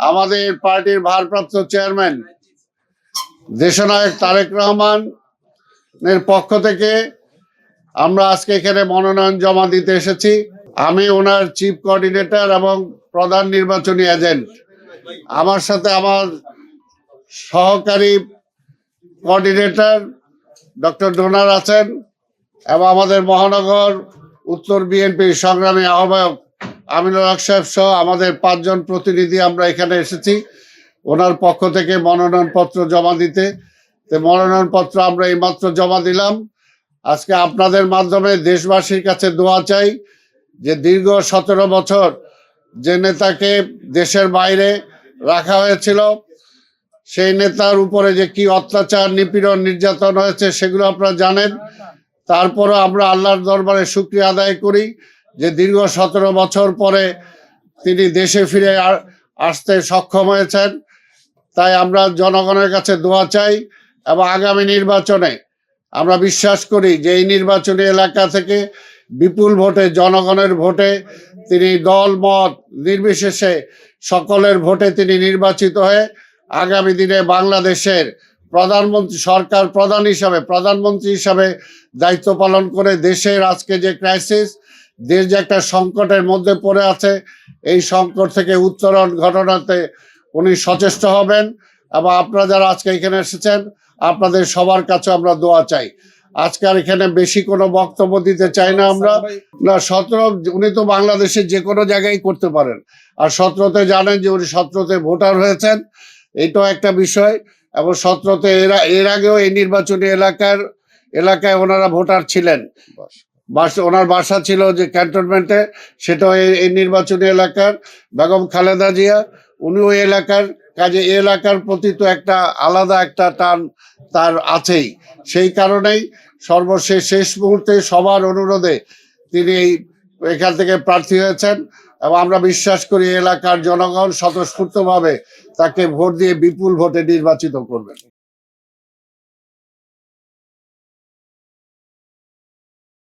আমাদের পার্টির ভারপ্রাপ্ত চেয়ারম্যান দেশনায়ক তারেক রহমানের পক্ষ থেকে আমরা আজকে এখানে মনোনয়ন জমা দিতে এসেছি। আমি ওনার চিফ কোঅর্ডিনেটর এবং প্রধান নির্বাচনী এজেন্ট। আমার সাথে আমার সহকারী কোঅর্ডিনেটর ডক্টর ডোনার আছেন এবং আমাদের মহানগর উত্তর বিএনপির সংগ্রামী আহ্বায়ক আমিনুল হক সাহেব সহ আমাদের 5 জন প্রতিনিধি আমরা এখানে এসেছি ওনার পক্ষ থেকে মনোনয়নপত্র জমা দিতে। তো মনোনয়নপত্র আমরা এইমাত্র জমা দিলাম। আজকে আপনাদের মাধ্যমে দেশবাসীর কাছে দোয়া চাই যে দীর্ঘ 17 বছর যে নেতাকে দেশের বাইরে রাখা হয়েছিল, সেই নেতার উপরে যে কি অত্যাচার, নিপীড়ন, নির্যাতন হয়েছে সেগুলো আপনারা জানেন। তারপরও আমরা আল্লাহর দরবারে শুকরিয়া আদায় করি যে দীর্ঘ 17 বছর পরে তিনি দেশে ফিরে আসতে সক্ষম হয়েছেন। তাই আমরা জনগণের কাছে দোয়া চাই এবং আগামী নির্বাচনে আমরা বিশ্বাস করি যে এই নির্বাচনী এলাকা থেকে বিপুল ভোটে, জনগণের ভোটে তিনি দল মত নির্বিশেষে সকলের ভোটে তিনি নির্বাচিত হয়ে আগামী দিনে বাংলাদেশের প্রধানমন্ত্রী, সরকার প্রধান হিসাবে, প্রধানমন্ত্রী হিসাবে দায়িত্ব পালন করে দেশের আজকে যে ক্রাইসিস, দেশ যে একটা সংকটের মধ্যে পড়ে আছে, এই সংকট থেকে উত্তরণ ঘটনাতে উনি সচেষ্ট হবেন। এবং আপনারা যারা আজকে এখানে এসেছেন আপনাদের সবার কাছে আমরা দোয়া চাই। আজকে আর এখানে বেশি কোনো বক্তব্য দিতে চাই না আমরা। না 17 উনি তো বাংলাদেশের যে কোনো জায়গায় করতে পারেন, আর 17তে জানেন যে উনি 17তে ভোটার হয়েছেন, এটাও একটা বিষয়। এবং 17তে এর আগেও এই নির্বাচনী এলাকায় ওনারা ভোটার ছিলেন। ওনার বাসা ছিল যে ক্যান্টনমেন্টে, সেটাও এই নির্বাচনী এলাকার। বেগম খালেদা জিয়া উনিও এই এলাকার, কাজে এই এলাকার প্রতি তো একটা আলাদা একটা টান তার আছেই। সেই কারণেই সর্বশেষ শেষ মুহূর্তে সবার অনুরোধে তিনি এখান থেকে প্রার্থী হয়েছেন এবং আমরা বিশ্বাস করি এলাকার জনগণ স্বতঃস্ফূর্তভাবে তাকে ভোট দিয়ে বিপুল ভোটে নির্বাচিত করবেন।